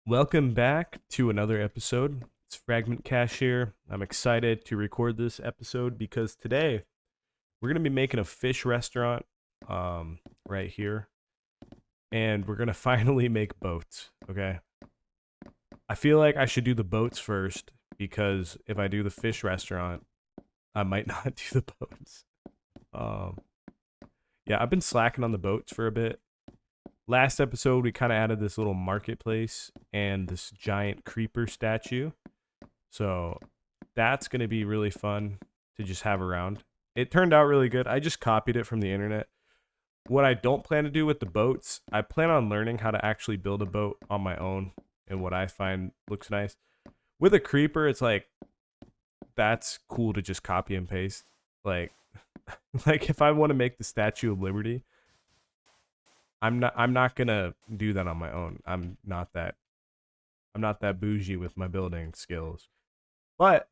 Welcome back to another episode. It's Fragment Cash here. I'm excited to record this episode because today we're going to be making a fish restaurant right here, and we're going to finally make boats, okay? I feel like I should do the boats first because if I do the fish restaurant, I might not do the boats. Um yeah, I've been slacking on the boats for a bit. Last episode we kind of added this little marketplace and this giant creeper statue. So that's going to be really fun to just have around. It turned out really good. I just copied it from the internet. What I don't plan to do with the boats, I plan on learning how to actually build a boat on my own and what I find looks nice. With a creeper, it's like that's cool to just copy and paste. Like like if I want to make the Statue of Liberty, I'm not going to do that on my own. I'm not that bougie with my building skills. But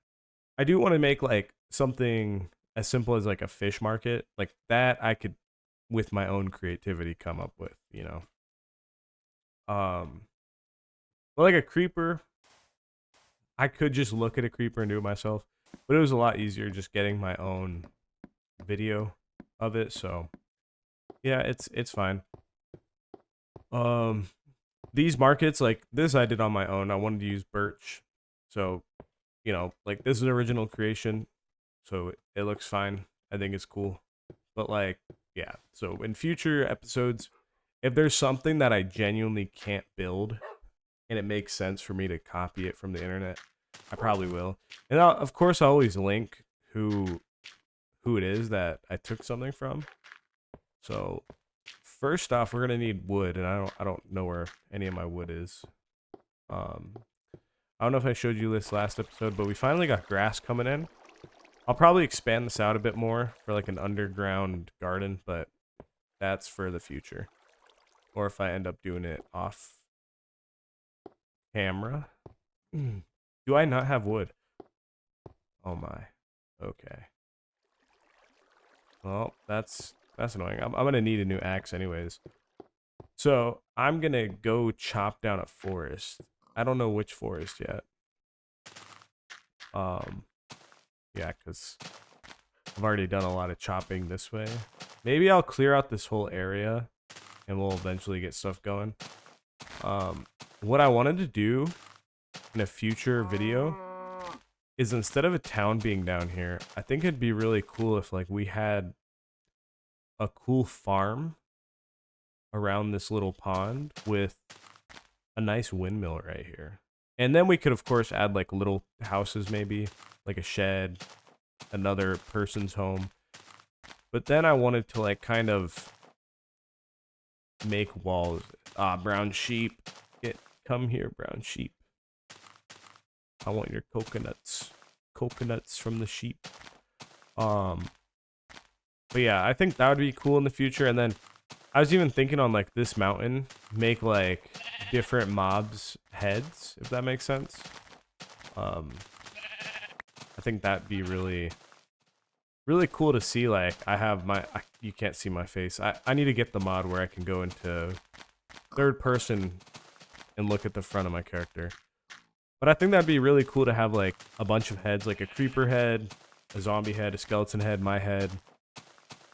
I do want to make like something as simple as like a fish market, like that I could with my own creativity come up with. But like a creeper, I could just look at a creeper and do it myself, but it was a lot easier just getting my own video of it. So yeah, it's fine. Um, these markets like this I did on my own. I wanted to use birch, so like this is an original creation, so it looks fine. I think it's cool. But like, yeah. So in future episodes, if there's something that I genuinely can't build and it makes sense for me to copy it from the internet, I probably will. And of course, I always link who it is that I took something from. So first off, we're gonna need wood, and I don't know where any of my wood is. Um, I don't know if I showed you this last episode, but we finally got grass coming in. I'll probably expand this out a bit more for like an underground garden, but that's for the future. Or if I end up doing it off camera. Do I not have wood? Oh my. Okay. Well, that's annoying. I'm gonna need a new axe anyways. So I'm gonna go chop down a forest. I don't know which forest yet. Um, yeah, because I've already done a lot of chopping this way. Maybe I'll clear out this whole area and we'll eventually get stuff going. What I wanted to do in a future video is instead of a town being down here, I think it'd be really cool if like we had a cool farm around this little pond with a nice windmill right here. And then we could of course add like little houses, maybe like a shed, another person's home. But then I wanted to like kind of make walls. Ah, brown sheep. Come here, brown sheep. I want your coconuts. Coconuts from the sheep. Um but yeah, I think that would be cool in the future. And then I was even thinking on like this mountain, make like different mobs heads, if that makes sense. Um I think that'd be really cool to see. Like I have you can't see my face. I need to get the mod where I can go into third person and look at the front of my character. But I think that'd be really cool to have like a bunch of heads, like a creeper head, a zombie head, a skeleton head, my head.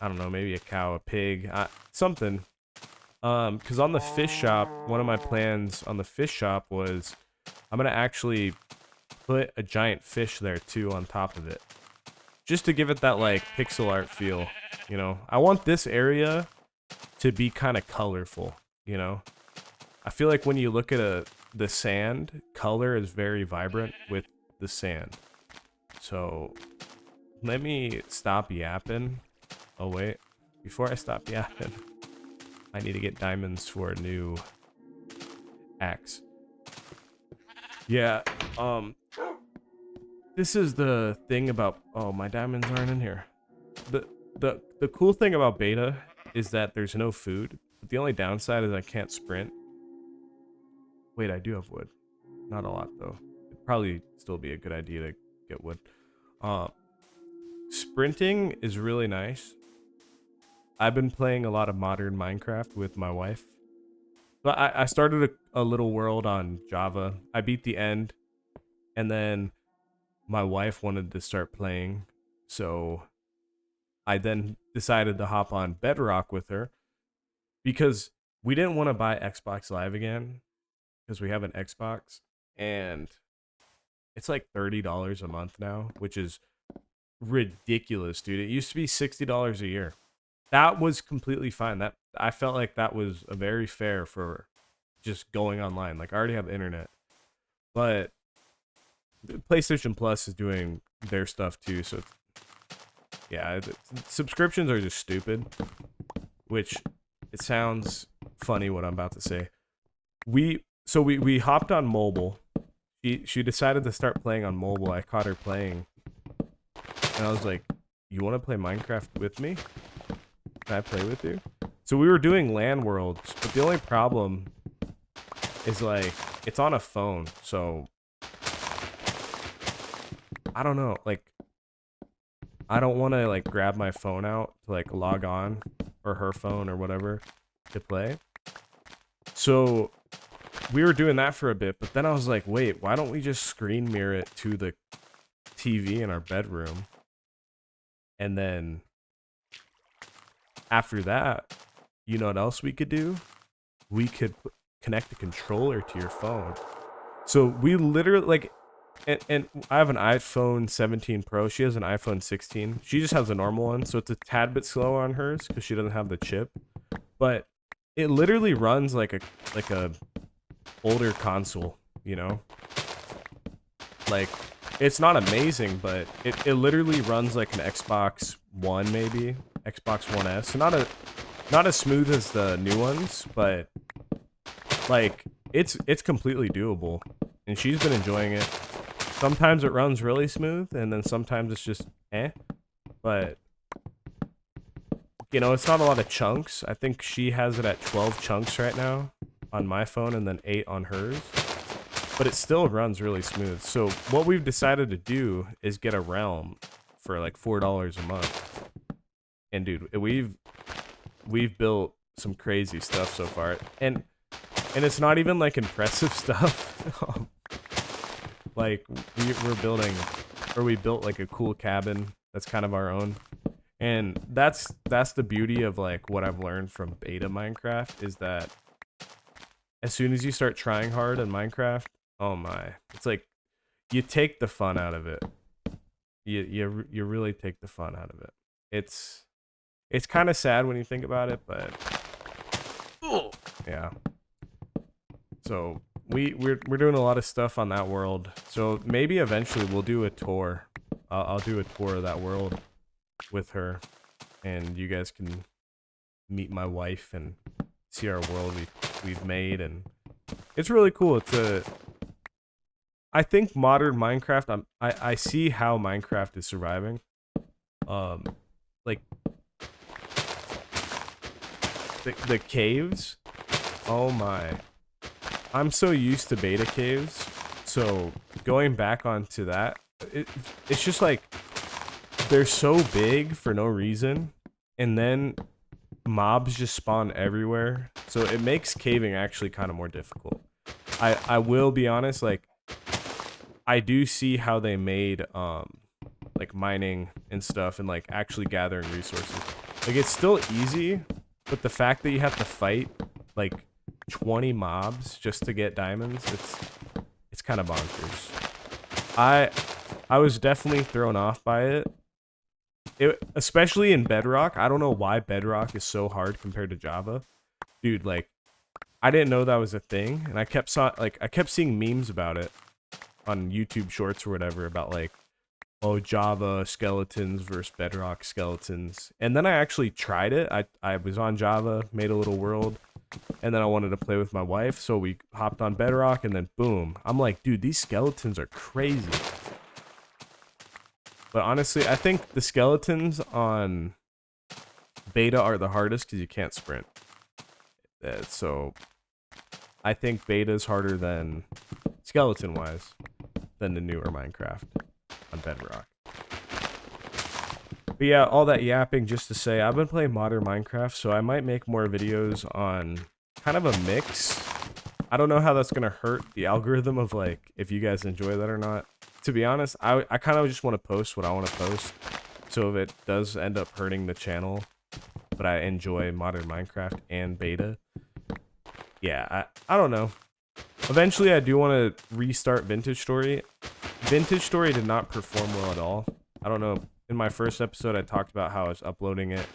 I don't know, maybe a cow, a pig, something. Because on the fish shop, one of my plans on the fish shop was I'm gonna actually put a giant fish there too on top of it, just to give it that like pixel art feel. I want this area to be kind of colorful. I feel like when you look at the sand, color is very vibrant with the sand. So let me stop yapping. Oh wait, before I stop yapping, I need to get diamonds for a new axe. Yeah, this is the thing about, oh, my diamonds aren't in here. The cool thing about beta is that there's no food, but the only downside is I can't sprint. Wait, I do have wood. Not a lot though. It'd probably still be a good idea to get wood. Uh, Sprinting is really nice. I've been playing a lot of modern Minecraft with my wife. But I started a little world on Java. I beat the end, and then my wife wanted to start playing, so I then decided to hop on Bedrock with her because we didn't want to buy Xbox Live again because we have an Xbox, and it's like $30 a month now, which is ridiculous, dude. It used to be $60 a year. That was completely fine. That I felt like that was a very fair for just going online. Like I already have internet, but PlayStation Plus is doing their stuff too. So yeah, subscriptions are just stupid. Which it sounds funny what I'm about to say. We hopped on mobile. She decided to start playing on mobile. I caught her playing, and I was like, "You want to play Minecraft with me? Can I play with you?" So we were doing LAN worlds, but the only problem is like it's on a phone, so I don't know. Like I don't want to like grab my phone out to like log on, or her phone or whatever, to play. So we were doing that for a bit, but then I was like, wait, why don't we just screen mirror it to the TV in our bedroom? And then after that, you know what else we could do? We could connect the controller to your phone. So we literally like, and I have an iPhone 17 Pro. She has an iPhone 16. She just has a normal one, so it's a tad bit slower on hers because she doesn't have the chip. But it literally runs like a older console, you know? Like, it's not amazing, but it literally runs like an Xbox One, maybe Xbox One S. So not as smooth as the new ones, but like it's completely doable, and she's been enjoying it. Sometimes it runs really smooth, and then sometimes it's just eh. But you know, it's not a lot of chunks. I think she has it at 12 chunks right now on my phone, and then 8 on hers. But it still runs really smooth. So what we've decided to do is get a realm for like $4 a month. And dude, we've built some crazy stuff so far, and it's not even like impressive stuff. Like we're building, or we built like a cool cabin that's kind of our own. And that's the beauty of like what I've learned from beta Minecraft, is that as soon as you start trying hard in Minecraft, oh my, it's like you take the fun out of it. You really take the fun out of it. It's kind of sad when you think about it, but yeah. So we're doing a lot of stuff on that world. So maybe eventually we'll do a tour. I'll do a tour of that world with her, and you guys can meet my wife and see our world we've made, and it's really cool. I think modern Minecraft, I see how Minecraft is surviving. Like the caves. Oh my. I'm so used to beta caves. So going back onto that, it's just like they're so big for no reason, and then mobs just spawn everywhere. So it makes caving actually kind of more difficult. I will be honest, like I do see how they made like mining and stuff, and like actually gathering resources. Like it's still easy, but the fact that you have to fight like 20 mobs just to get diamonds, it's kind of bonkers. I was definitely thrown off by it. Especially in Bedrock. I don't know why Bedrock is so hard compared to Java. Dude, like I didn't know that was a thing, and I kept seeing memes about it on YouTube Shorts or whatever, about like, oh, Java skeletons versus Bedrock skeletons. And then I actually tried it. I was on Java, made a little world, and then I wanted to play with my wife, so we hopped on Bedrock, and then boom. I'm like, dude, these skeletons are crazy. But honestly, I think the skeletons on beta are the hardest because you can't sprint. So I think beta is harder than skeleton-wise than the newer Minecraft on Bedrock. But yeah, all that yapping just to say, I've been playing modern Minecraft, so I might make more videos on kind of a mix. I don't know how that's gonna hurt the algorithm of like if you guys enjoy that or not. To be honest, I kind of just want to post what I want to post. So if it does end up hurting the channel, but I enjoy modern Minecraft and beta, yeah, I don't know. Eventually, I do want to restart Vintage Story. Vintage Story did not perform well at all. I don't know. In my first episode, I talked about how I was uploading it.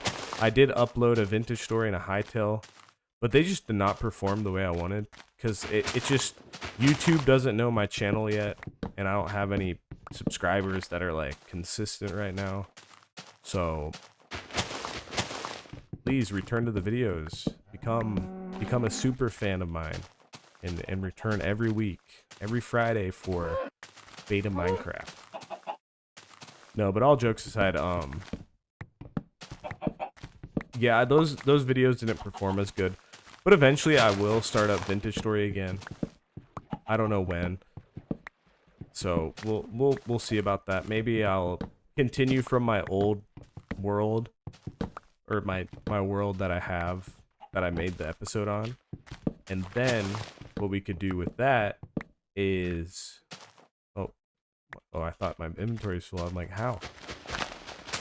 I did upload a Vintage Story and a Hightail, but they just did not perform the way I wanted. Because it just, YouTube doesn't know my channel yet, and I don't have any subscribers that are like consistent right now. So please return to the videos. Become a super fan of mine, and return every week, every Friday for beta Minecraft. No, but all jokes aside, yeah, those videos didn't perform as good, but eventually I will start up Vintage Story again. I don't know when, so we'll see about that. Maybe I'll continue from my old world, or my world that I made the episode on, and then what we could do with that is, oh, I thought my inventory was full. I'm like, how?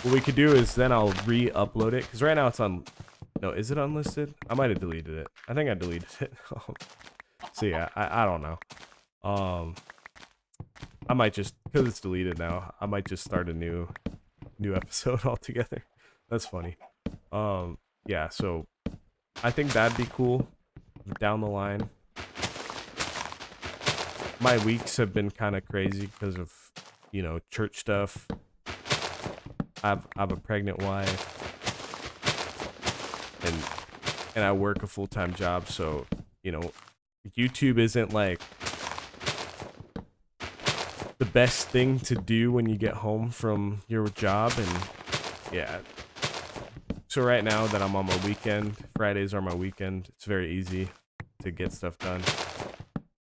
What we could do is then I'll re-upload it, because right now it's on, no, is it unlisted? I might have deleted it. I think I deleted it. So yeah, I don't know. I might just, because it's deleted now, I might just start a new episode altogether. That's funny. Yeah, so I think that'd be cool down the line. My weeks have been kind of crazy because of, you know, church stuff. I have a pregnant wife, and I work a full-time job, so, you know, YouTube isn't like the best thing to do when you get home from your job. And yeah, so right now that I'm on my weekend, Fridays are my weekend, it's very easy to get stuff done.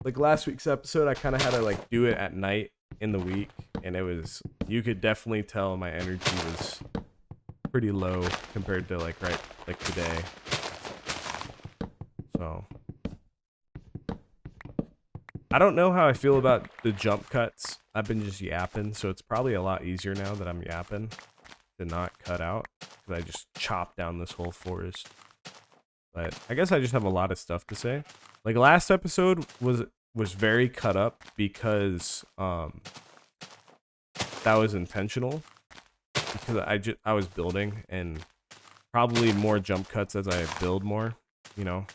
Like last week's episode, I kind of had to like do it at night in the week, and it was, you could definitely tell my energy was pretty low compared to like today. So I don't know how I feel about the jump cuts. I've been just yapping, so it's probably a lot easier now that I'm yapping to not cut out, because I just chopped down this whole forest. But I guess I just have a lot of stuff to say. Like last episode was very cut up because that was intentional, because I was building, and probably more jump cuts as I build more, you know.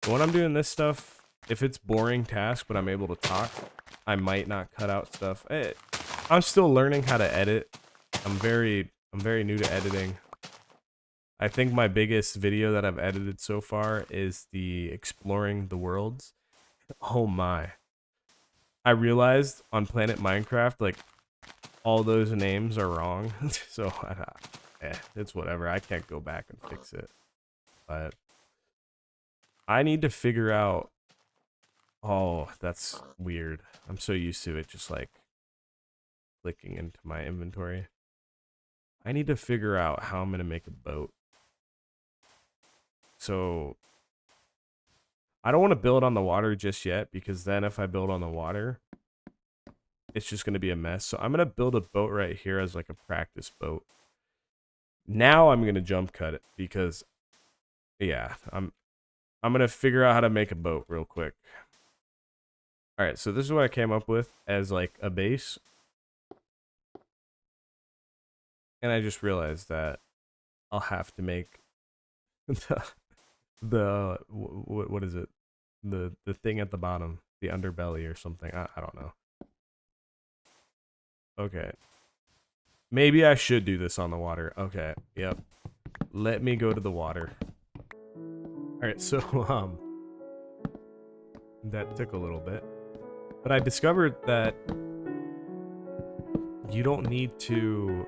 But when I'm doing this stuff, if it's boring task but I'm able to talk, I might not cut out stuff. I'm still learning how to edit. I'm very new to editing. I think my biggest video that I've edited so far is the exploring the worlds. Oh my. I realized on Planet Minecraft, like, all those names are wrong. So, it's whatever. I can't go back and fix it. But I need to figure out... Oh, that's weird. I'm so used to it just, like, clicking into my inventory. I need to figure out how I'm going to make a boat. So... I don't want to build on the water just yet, because then if I build on the water, it's just going to be a mess. So I'm going to build a boat right here as like a practice boat. Now I'm going to jump cut it, because yeah, I'm going to figure out how to make a boat real quick. All right, so this is what I came up with as like a base. And I just realized that I'll have to make the what is it? The thing at the bottom, the underbelly or something. I don't know. Okay. Maybe I should do this on the water. Okay. Yep. Let me go to the water. All right. So that took a little bit, but I discovered that you don't need to.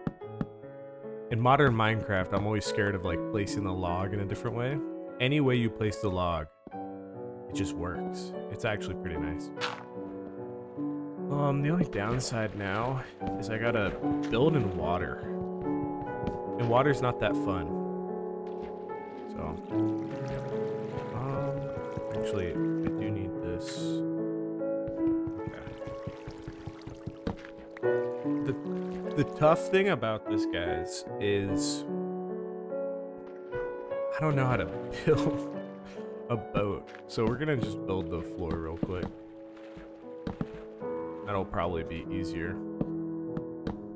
In modern Minecraft, I'm always scared of like placing the log in a different way. Any way you place the log, it just works. It's actually pretty nice. The only downside now is I gotta build in water. And water's not that fun. So, Actually, I do need this. Okay. The tough thing about this, guys, is I don't know how to build a boat. So we're gonna just build the floor real quick. That'll probably be easier.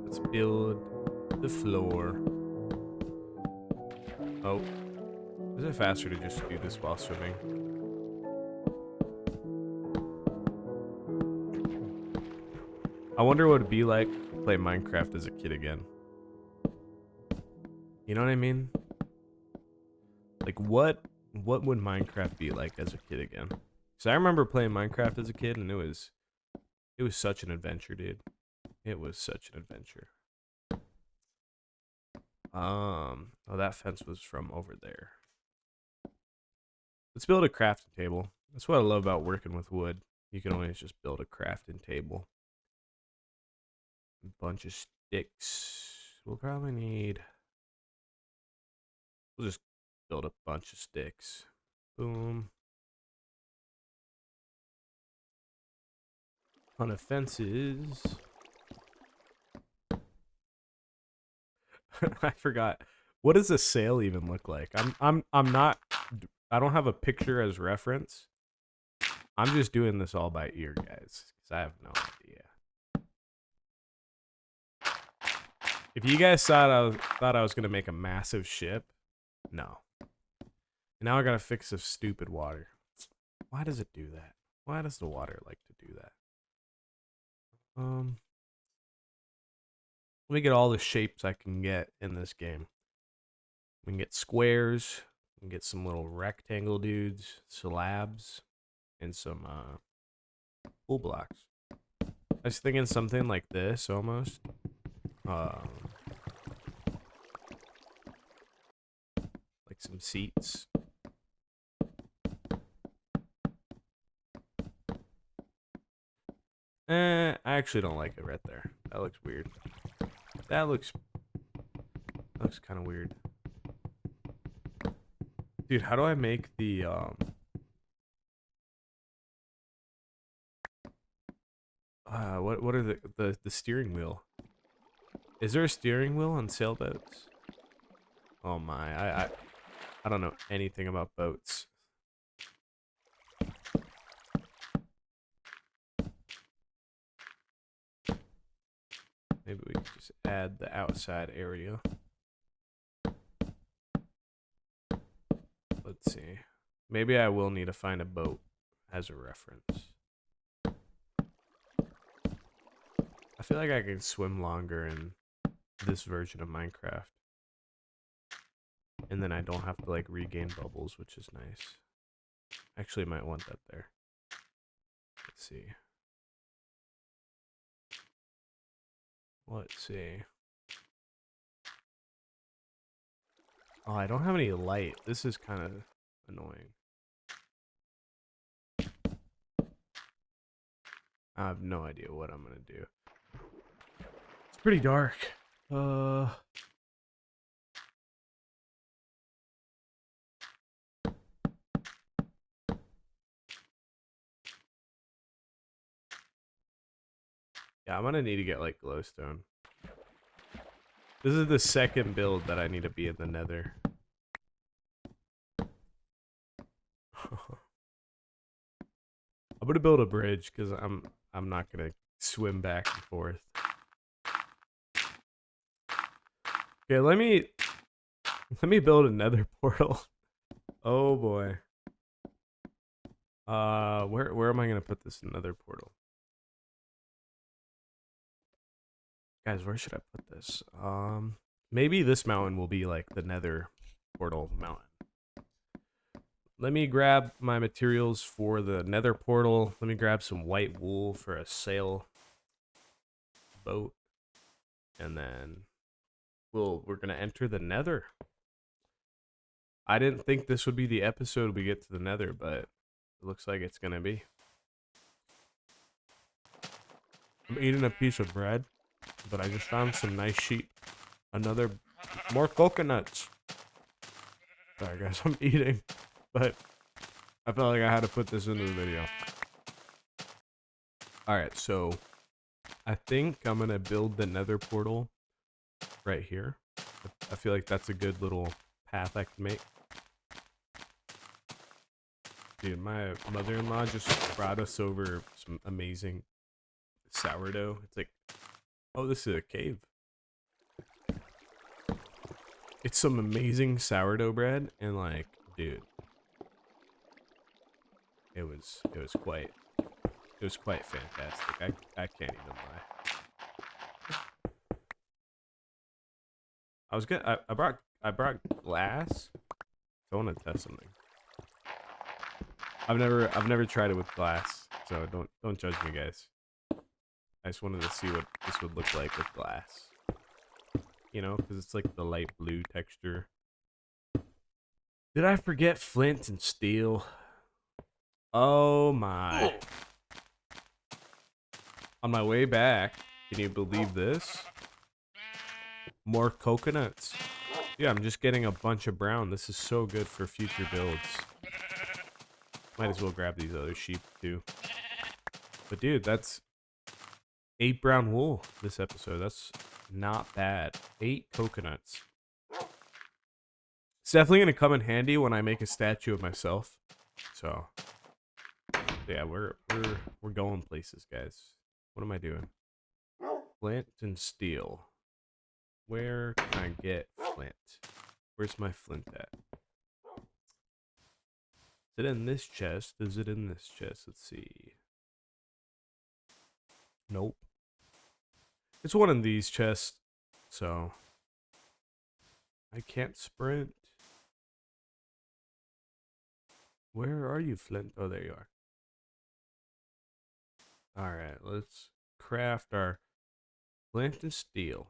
Let's build the floor. Oh, is it faster to just do this while swimming? I wonder what it'd be like to play Minecraft as a kid again. You know what I mean? Like what would Minecraft be like as a kid again? Cause I remember playing Minecraft as a kid and it was such an adventure, dude. It was such an adventure. Oh, that fence was from over there. Let's build a crafting table. That's what I love about working with wood. You can always just build a crafting table. A bunch of sticks. We'll probably need... We'll just build a bunch of sticks. Boom. Ton of fences. I forgot. What does a sail even look like? I'm not... I don't have a picture as reference. I'm just doing this all by ear, guys, because I have no idea. If you guys thought I was gonna make a massive ship, no. Now I gotta fix this stupid water. Why does it do that? Why does the water like to do that? Let me get all the shapes I can get in this game. We can get squares. We can get some little rectangle dudes, slabs, and some pool blocks. I was thinking something like this almost. Like some seats. I actually don't like it right there. That looks weird. That looks kind of weird. Dude, how do I make the what are the steering wheel? Is there a steering wheel on sailboats? Oh my, I don't know anything about boats. Maybe we could just add the outside area. Let's see. Maybe I will need to find a boat as a reference. I feel like I can swim longer in this version of Minecraft. And then I don't have to like regain bubbles, which is nice. Actually, might want that there. Let's see. Let's see. Oh, I don't have any light. This is kind of annoying. I have no idea what I'm gonna do. It's pretty dark. Yeah, I'm gonna need to get like glowstone. This is the second build that I need to be in the Nether. I'm gonna build a bridge because I'm not gonna swim back and forth. Okay, let me build a Nether portal. Oh boy. Where am I gonna put this Nether portal? Guys, where should I put this? Maybe this mountain will be like the Nether portal mountain. Let me grab my materials for the Nether portal. Let me grab some white wool for a sail boat. And then we're gonna enter the Nether. I didn't think this would be the episode we get to the Nether, but it looks like it's gonna be. I'm eating a piece of bread, but I just found some nice sheep. More coconuts. Sorry guys, I'm eating, but I felt like I had to put this into the video. Alright, so I think I'm gonna build the nether portal right here. I feel like that's a good little path I can make. Dude, my mother-in-law just brought us over some amazing sourdough. It's like, oh, this is a cave. It's some amazing sourdough bread, and like, dude, it was quite fantastic. I can't even lie. I was gonna I brought glass. I want to test something. I've never tried it with glass, so don't judge me, guys. I just wanted to see what this would look like with glass. You know, because it's like the light blue texture. Did I forget flint and steel? Oh my. On my way back, can you believe this? More coconuts. Yeah, I'm just getting a bunch of brown. This is so good for future builds. Might as well grab these other sheep too. But dude, that's 8 brown wool this episode. That's not bad. 8 coconuts. It's definitely gonna come in handy when I make a statue of myself. So yeah, we're going places, guys. What am I doing? Flint and steel. Where can I get flint? Where's my flint at? Is it in this chest? Is it in this chest? Let's see. Nope. It's one of these chests. So I can't sprint. Where are you, Flint? Oh, there you are. Alright, let's craft our flint and steel.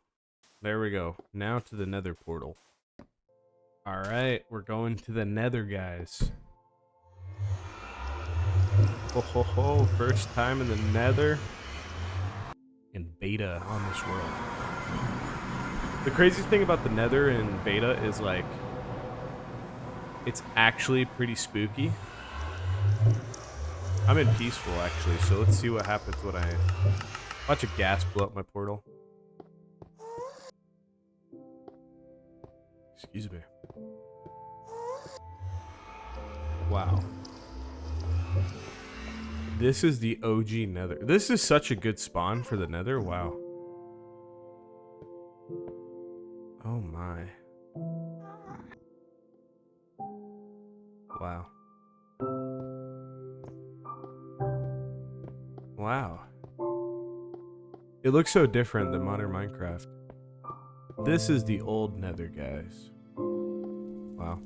There we go. Now to the nether portal. Alright, we're going to the nether, guys. Ho ho ho, first time in the nether. In beta on this world. The craziest thing about the nether in beta is like, it's actually pretty spooky. I'm in peaceful actually, so let's see what happens when I watch a gas blow up my portal. Excuse me. Wow. This is the OG nether. This is such a good spawn for the nether. Wow. Oh my. Wow. Wow. It looks so different than modern Minecraft. This is the old nether, guys. Wow.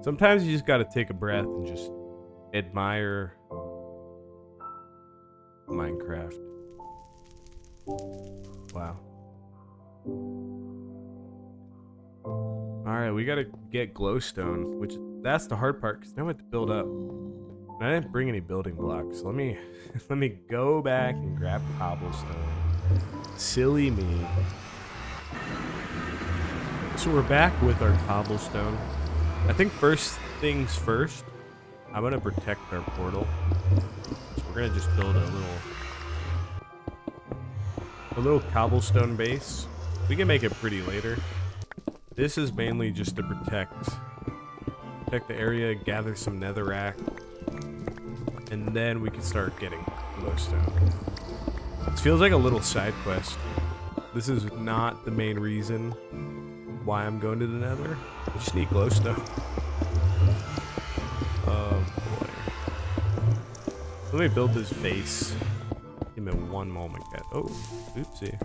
Sometimes you just gotta take a breath and just admire Minecraft. Wow. Alright, we gotta get glowstone, which that's the hard part, because now we have to build up. And I didn't bring any building blocks. Let me go back and grab cobblestone. Silly me. So we're back with our cobblestone. I think first things first, I'm gonna protect our portal. So we're gonna just build a little cobblestone base. We can make it pretty later. This is mainly just to protect the area, gather some netherrack, and then we can start getting glowstone. This feels like a little side quest. This is not the main reason why I'm going to the nether. I just need glowstone. Oh boy. Let me build this base. Give me one moment, guys. Oh, oopsie.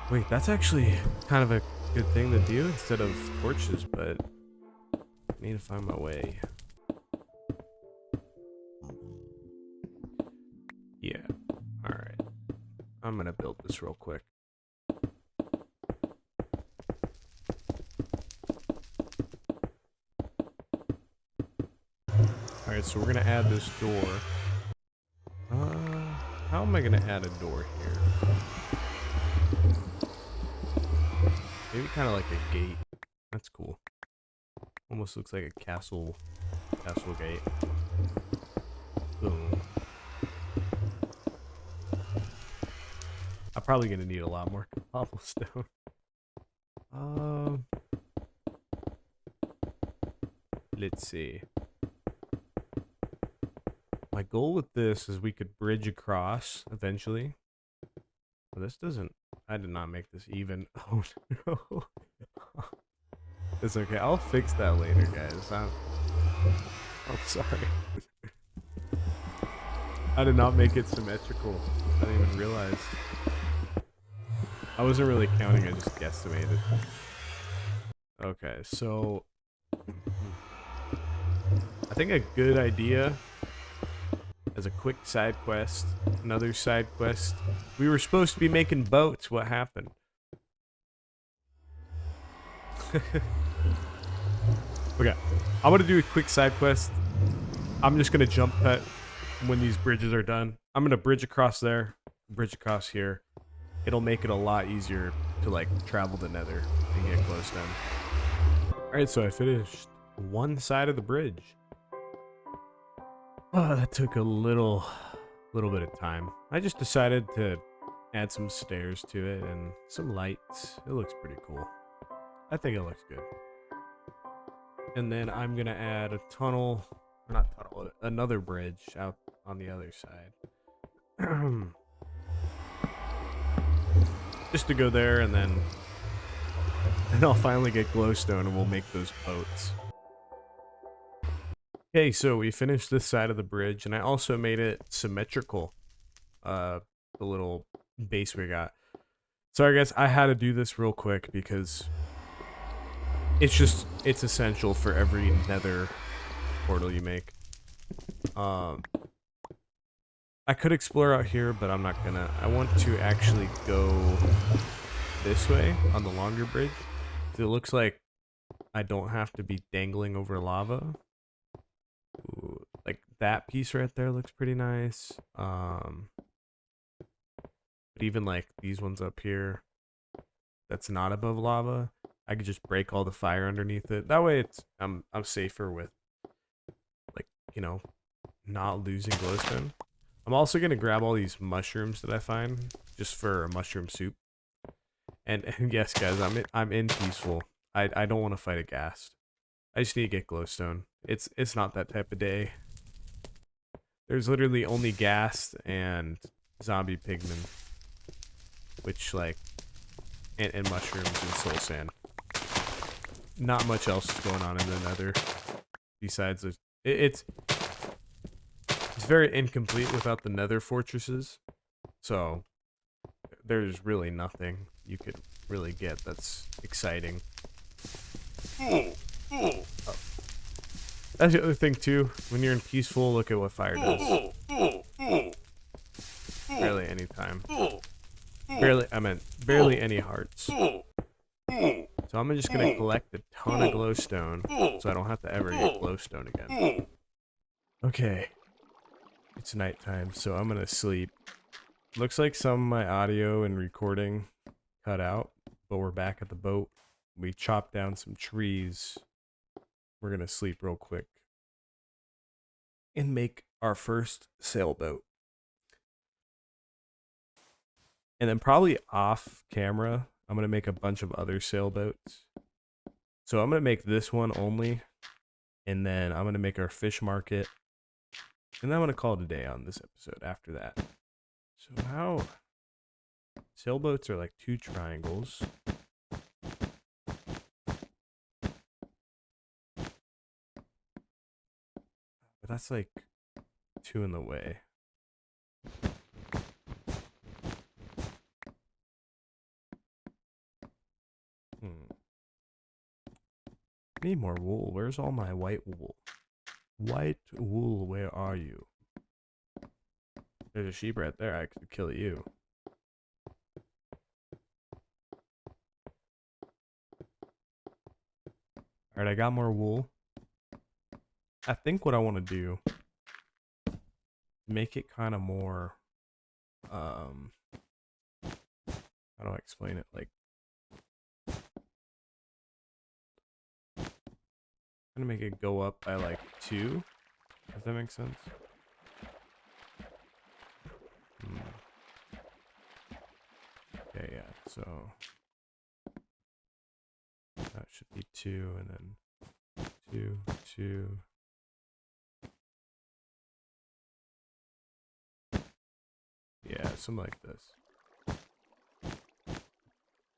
Wait, that's actually kind of a good thing to do instead of torches, but I need to find my way. Yeah. Alright. I'm gonna build this real quick. Alright, so we're gonna add this door. How am I gonna add a door here? Maybe kind of like a gate. That's cool. Almost looks like a castle gate. Boom. I'm probably gonna need a lot more cobblestone. Let's see. My goal with this is we could bridge across eventually. But this doesn't. I did not make this even. Oh no. It's okay. I'll fix that later, guys. I'm sorry. I did not make it symmetrical. I didn't even realize. I wasn't really counting. I just guesstimated. Okay, so I think a good idea as a quick side quest, another side quest. We were supposed to be making boats. What happened? Okay, I'm gonna do a quick side quest. I'm just gonna jump cut when these bridges are done. I'm gonna bridge across there, bridge across here. It'll make it a lot easier to like travel the Nether and get glowstone. All right, so I finished one side of the bridge. Oh, that took a little bit of time. I just decided to add some stairs to it and some lights. It looks pretty cool. I think it looks good. And then I'm gonna add a tunnel, not tunnel, another bridge out on the other side. Just to go there, and then I'll finally get glowstone and we'll make those boats. Okay, so we finished this side of the bridge, and I also made it symmetrical. The little base we got. Sorry guys, I had to do this real quick because it's essential for every Nether portal you make. I could explore out here, but I'm not gonna. I want to actually go this way on the longer bridge. It looks like I don't have to be dangling over lava. Ooh, like that piece right there looks pretty nice. But even like these ones up here, that's not above lava, I could just break all the fire underneath it. That way, I'm safer with, like, you know, not losing glowstone. I'm also gonna grab all these mushrooms that I find just for a mushroom soup. And yes, guys, I'm in peaceful. I don't want to fight a ghast. I just need to get glowstone. It's not that type of day. There's literally only ghast and zombie pigmen, which like and mushrooms and soul sand. Not much else is going on in the Nether besides it's very incomplete without the Nether fortresses. So there's really nothing you could really get that's exciting. Oh. That's the other thing too. When you're in peaceful, look at what fire does. Barely any time. Barely any hearts. So I'm just gonna collect a ton of glowstone so I don't have to ever get glowstone again. Okay. It's nighttime, so I'm gonna sleep. Looks like some of my audio and recording cut out, but we're back at the boat. We chopped down some trees. We're gonna sleep real quick and make our first sailboat. And then probably off camera, I'm gonna make a bunch of other sailboats. So I'm gonna make this one only, and then I'm gonna make our fish market, and then I'm gonna call it a day on this episode after that. So how sailboats are like 2 triangles. But that's like 2 in the way. I need more wool. Where's all my white wool? White wool, where are you? There's a sheep right there. I could kill you. Alright, I got more wool. I think what I want to do, make it kind of more, how do I explain it? Like, gonna make it go up by like 2, if that makes sense. Okay, yeah, so that should be 2, and then 2, 2. Yeah, something like this.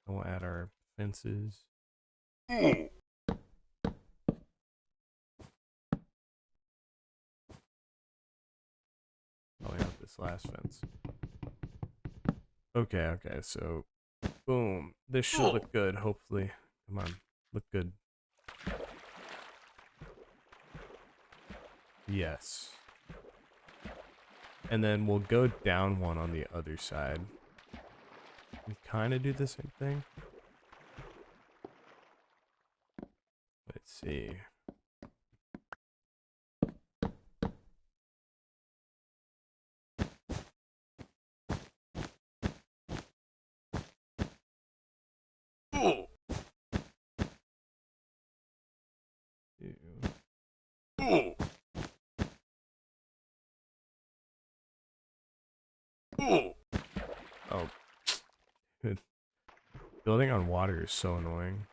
And we'll add our fences. Oh, probably not this last fence. Okay, so boom. This should look good, hopefully. Come on, look good. Yes. And then we'll go down one on the other side. And kind of do the same thing. Let's see. Oh. Oh. Oh. Oh. Good. Building on water is so annoying.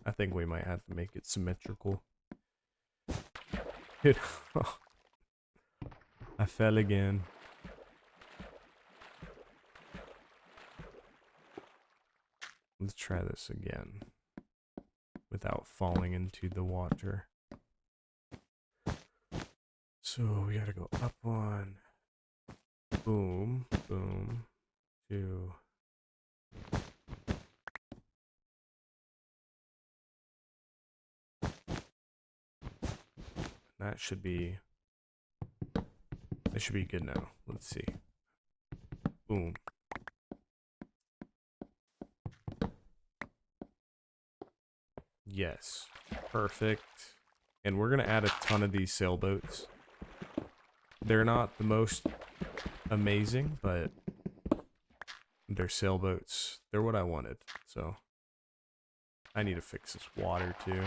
I think we might have to make it symmetrical. Dude, I fell again. Let's try this again without falling into the water. So we gotta go up one. Boom, boom, 2. That should be good now. Let's see. Boom. Yes. Perfect. And we're gonna add a ton of these sailboats. They're not the most amazing, but they're sailboats. They're what I wanted. So I need to fix this water too.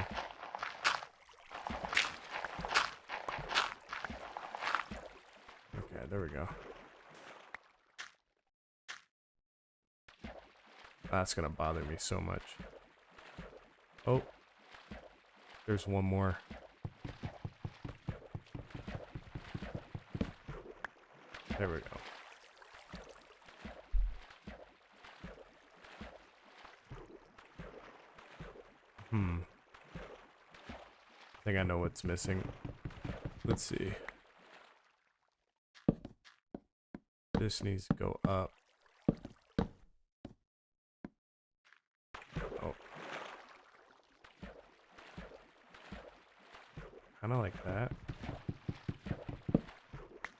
Okay, there we go. That's gonna bother me so much. Oh, there's one more. There we go. I think I know what's missing. Let's see. This needs to go up. Oh. Kind of like that.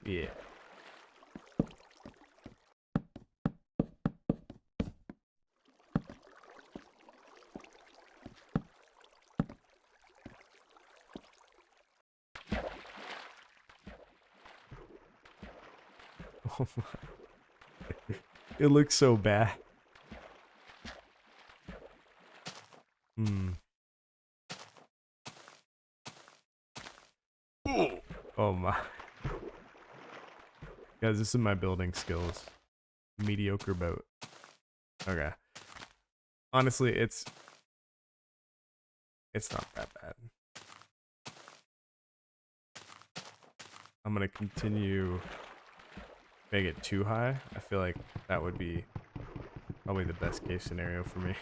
Yeah. Oh my. It looks so bad. Oh my. Guys, this is my building skills. Mediocre boat. Okay. Honestly, it's not that bad. I'm gonna continue make it too high. I feel like that would be probably the best case scenario for me.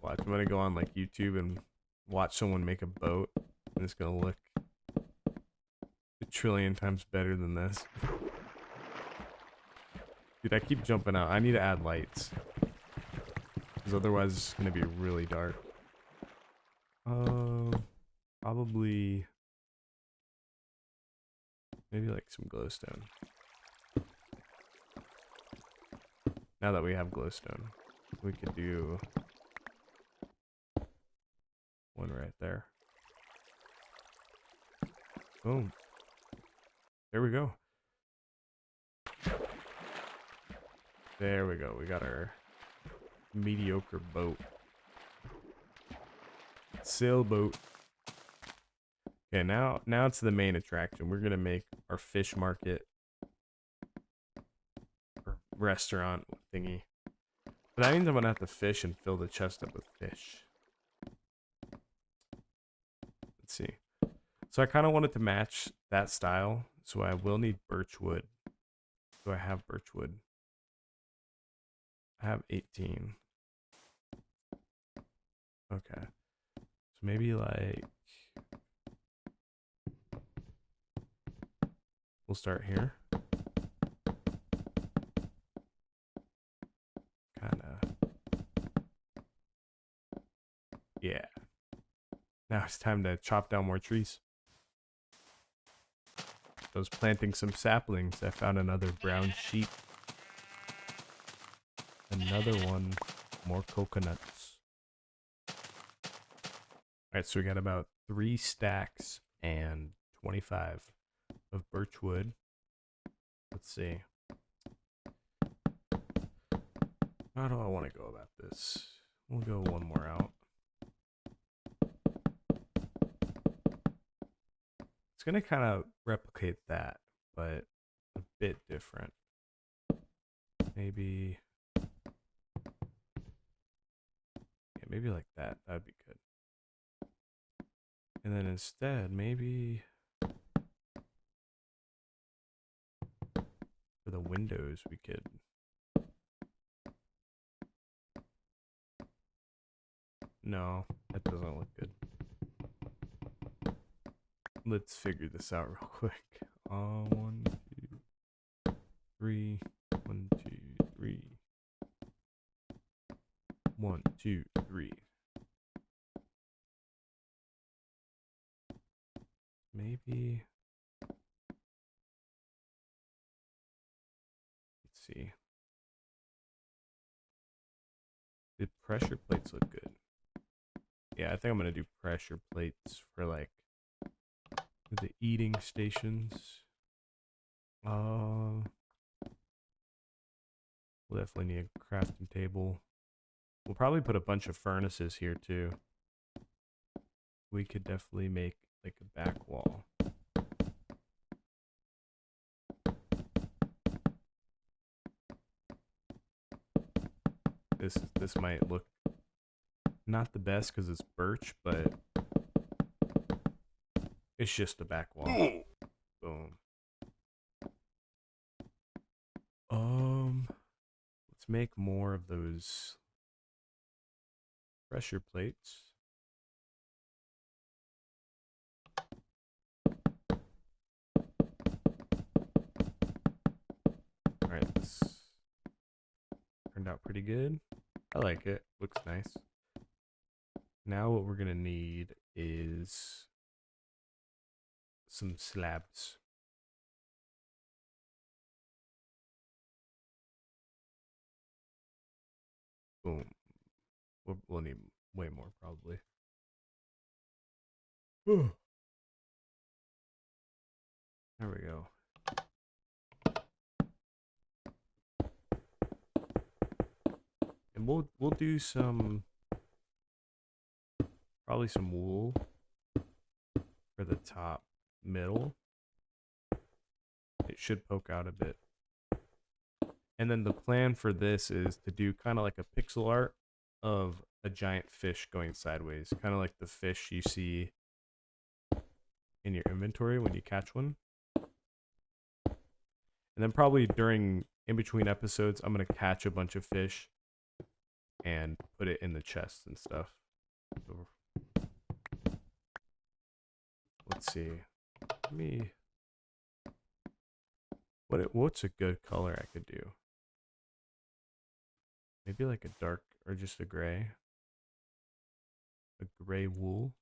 Watch, I'm gonna go on like YouTube and watch someone make a boat, and it's gonna look a trillion times better than this. Dude, I keep jumping out. I need to add lights, because otherwise it's gonna be really dark. Probably maybe like some glowstone. Now that we have glowstone, we could do one right there. Boom. There we go. There we go. We got our mediocre boat. Sailboat. Okay, now it's the main attraction. We're gonna make our fish market or restaurant thingy. But that means I'm gonna have to fish and fill the chest up with fish. Let's see. So I kind of wanted to match that style, so I will need birch wood. Do I have birch wood? I have 18. Okay. So maybe like we'll start here. Kind of. Yeah. Now it's time to chop down more trees. I was planting some saplings. I found another brown sheep. Another one. More coconuts. Alright, so we got about 3 stacks and 25 of birch wood. Let's see. How do I want to go about this? We'll go one more out. It's going to kind of replicate that, but a bit different. Maybe... yeah, maybe like that. That'd be good. And then instead, maybe... for the windows, we could... no, that doesn't look good. Let's figure this out real quick. 1, 2, 3. 1, 2, 3. 1, 2, 3. Maybe. Let's see. The pressure plates look good. Yeah, I think I'm gonna do pressure plates for like the eating stations. We'll definitely need a crafting table. We'll probably put a bunch of furnaces here too. We could definitely make like a back wall. This might look not the best because it's birch, but it's just a back wall. Boom. Let's make more of those pressure plates. Alright, this turned out pretty good. I like it. Looks nice. Now what we're gonna need is some slabs. Boom. We'll need way more probably. There we go. And we'll do some probably some wool for the top middle. It should poke out a bit. And then the plan for this is to do kind of like a pixel art of a giant fish going sideways, kind of like the fish you see in your inventory when you catch one. And then probably during in between episodes, I'm gonna catch a bunch of fish and put it in the chest and stuff. So, let's see. Let me. What's a good color I could do? Maybe like a dark or just a gray. A gray wool.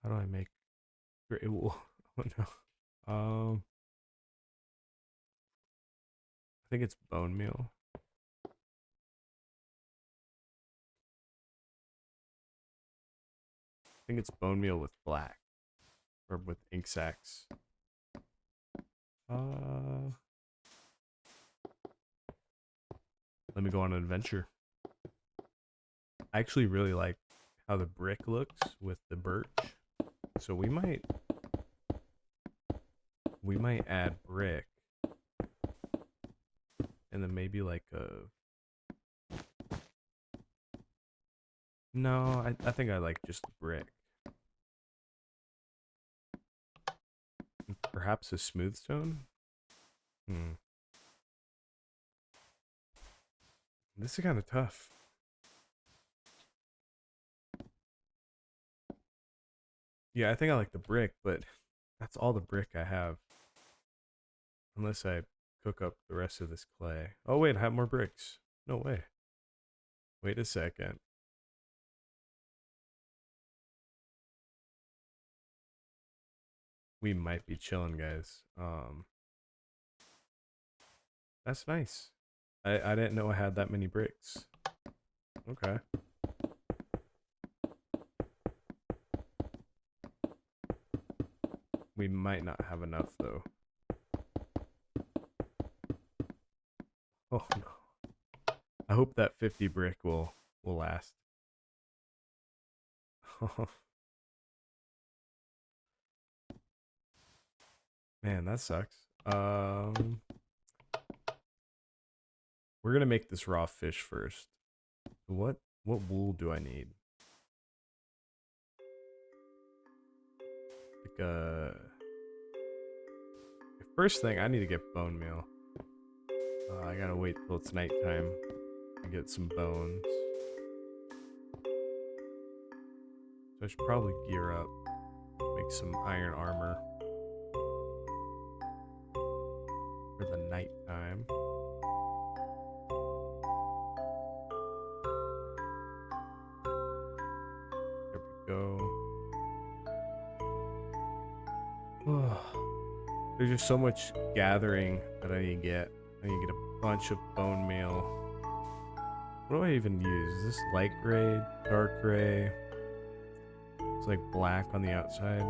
How do I make gray wool? Oh no. I think it's bone meal. I think it's bone meal with black or with ink sacs. Uh, Let me go on an adventure. I actually really like how the brick looks with the birch. So we might add brick and then maybe like a no, I think I like just the brick. Perhaps a smooth stone? Hmm. This is kind of tough. Yeah, I think I like the brick, but that's all the brick I have. Unless I cook up the rest of this clay. Oh wait, I have more bricks. No way. Wait a second. We might be chilling, guys. That's nice. I didn't know I had that many bricks. Okay. We might not have enough though. Oh no. I hope that 50 brick will last. Man, that sucks. We're gonna make this raw fish first. What wool do I need? Like first thing I need to get bone meal. I gotta wait till it's nighttime to get some bones. So I should probably gear up, make some iron armor for the nighttime. There we go. There's just so much gathering that I need to get. I need to get a bunch of bone meal. What do I even use? Is this light gray, dark gray? It's like black on the outside.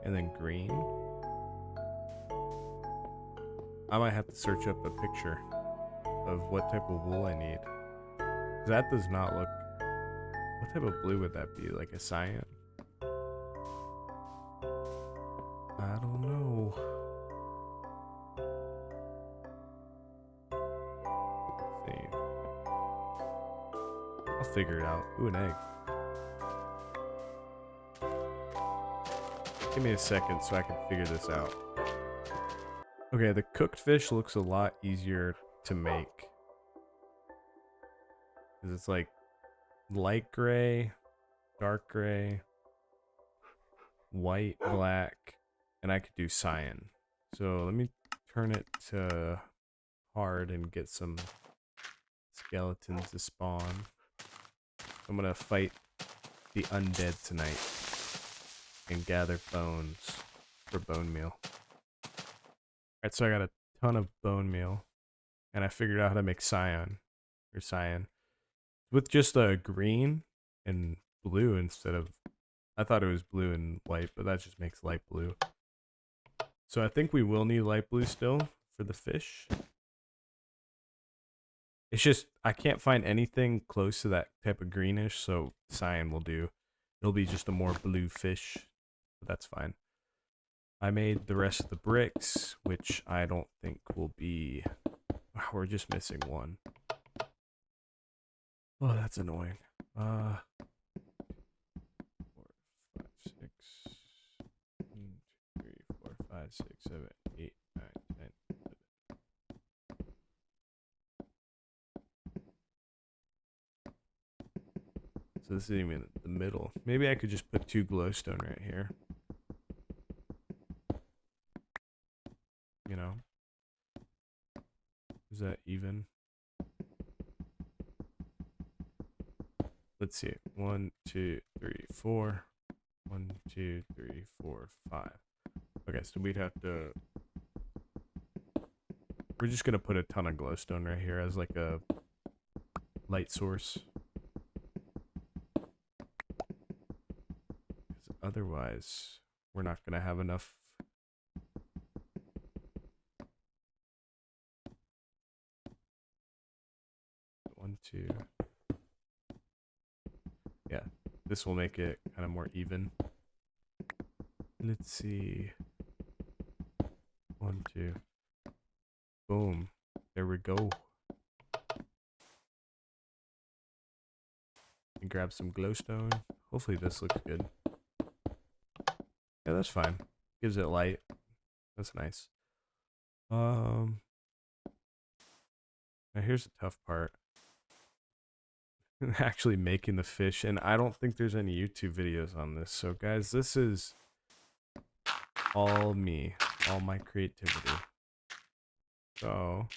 And then green. I might have to search up a picture of what type of wool I need. That does not look... What type of blue would that be? Like a cyan? I don't know. Let's see. I'll figure it out. Ooh, an egg. Give me a second so I can figure this out. Okay, the cooked fish looks a lot easier to make. Because it's like light gray, dark gray, white, black, and I could do cyan. So let me turn it to hard and get some skeletons to spawn. I'm gonna fight the undead tonight and gather bones for bone meal. Alright, so I got a ton of bone meal, and I figured out how to make cyan with just a green and blue instead of. I thought it was blue and white, but that just makes light blue. So I think we will need light blue still for the fish. It's just I can't find anything close to that type of greenish, so cyan will do. It'll be just a more blue fish, but that's fine. I made the rest of the bricks, which I don't think will be... We're just missing one. Oh, that's annoying. 4, 5, 6, 1, 2, 3, 4, 5, 6, 7, 8, 9, 10, 11. So this isn't even the middle. Maybe I could just put 2 glowstone right here. You know? Is that even? Let's see. 1, 2, 3, 4. 1, 2, 3, 4, 5. Okay, so we'd have to... We're just gonna put a ton of glowstone right here as like a light source. Because otherwise, we're not gonna have enough two. Yeah, this will make it kind of more even. Let's see. 1, 2. Boom. There we go. And grab some glowstone. Hopefully this looks good. Yeah, that's fine. Gives it light. That's nice. Now here's the tough part. Actually making the fish, and I don't think there's any YouTube videos on this. So guys, this is all me, all my creativity. So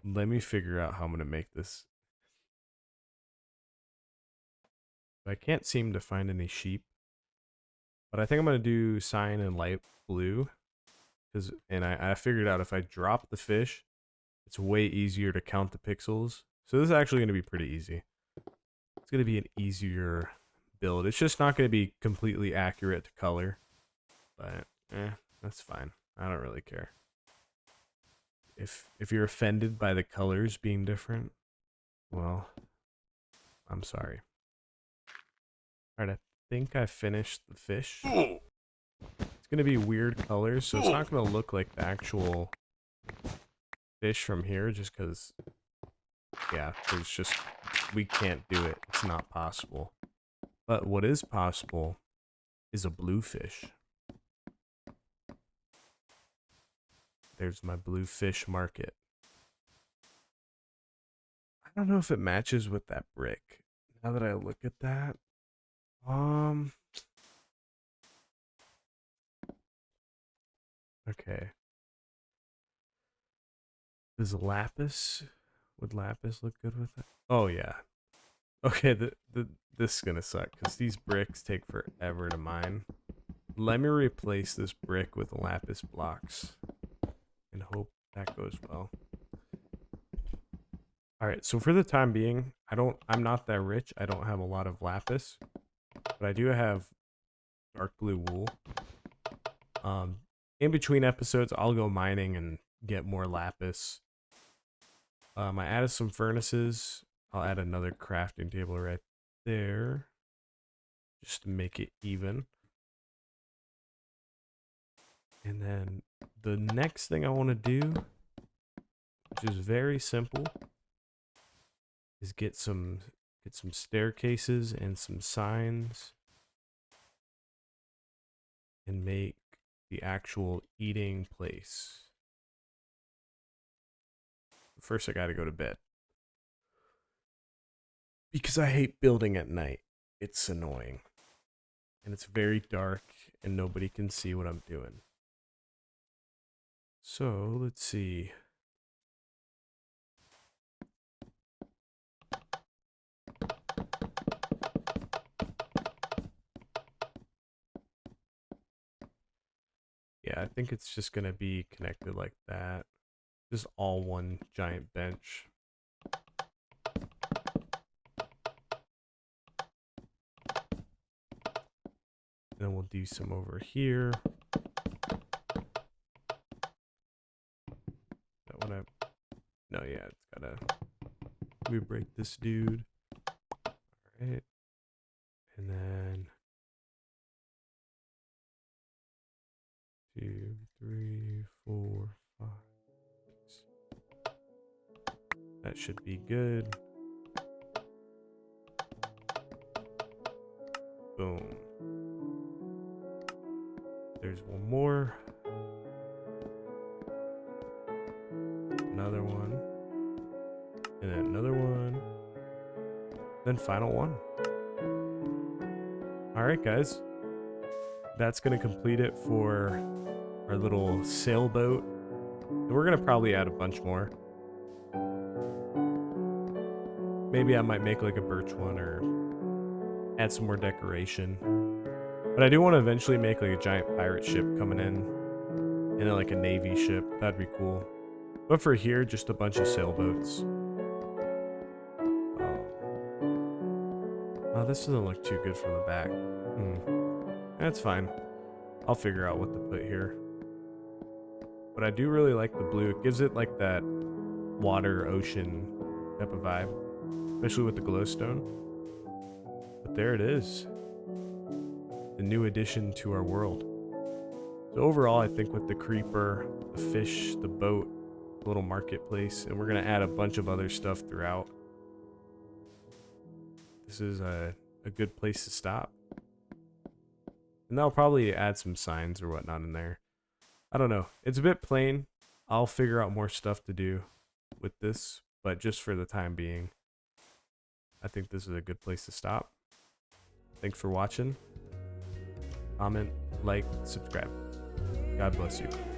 let me figure out how I'm gonna make this. I can't seem to find any sheep, but I think I'm gonna do cyan and light blue, and I figured out if I drop the fish, it's way easier to count the pixels. So this is actually gonna be pretty easy. It's gonna be an easier build. It's just not gonna be completely accurate to color, but that's fine. I don't really care. If you're offended by the colors being different, well, I'm sorry. Alright, I think I finished the fish. It's gonna be weird colors, so it's not gonna look like the actual fish from here, just because, yeah, there's just, we can't do it. It's not possible. But what is possible is a blue fish. There's my blue fish market. I don't know if it matches with that brick. Now that I look at that, okay. Does lapis, would lapis look good with it? Oh yeah. Okay, this is gonna suck because these bricks take forever to mine. Let me replace this brick with lapis blocks and hope that goes well. Alright, so for the time being, I'm not that rich. I don't have a lot of lapis, but I do have dark blue wool. In between episodes, I'll go mining and get more lapis. I added some furnaces. I'll add another crafting table right there, just to make it even. And then the next thing I want to do, which is very simple, is get some staircases and some signs and make the actual eating place. First, I gotta go to bed because I hate building at night. It's annoying and it's very dark and nobody can see what I'm doing. So let's see. Yeah, I think it's just gonna be connected like that. Just all one giant bench. Then we'll do some over here. That one I... No, yeah, it's gotta... Let me break this dude. Alright. And then... 2, 3, 4, 5, 6. That should be good. Boom. There's one more. Another one. And then another one. Then final one. Alright, guys. That's going to complete it for our little sailboat. And we're going to probably add a bunch more. Maybe I might make like a birch one or add some more decoration. But I do want to eventually make like a giant pirate ship coming in. And then like a navy ship. That'd be cool. But for here, just a bunch of sailboats. Oh, this doesn't look too good from the back. That's fine. I'll figure out what to put here. But I do really like the blue. It gives it like that water, ocean type of vibe, especially with the glowstone. But there it is, the new addition to our world. So overall, I think with the creeper, the fish, the boat, little marketplace, and we're gonna add a bunch of other stuff throughout, this is a good place to stop. And I'll probably add some signs or whatnot in there. I don't know. It's a bit plain. I'll figure out more stuff to do with this, but just for the time being, I think this is a good place to stop. Thanks for watching. Comment, like, subscribe. God bless you.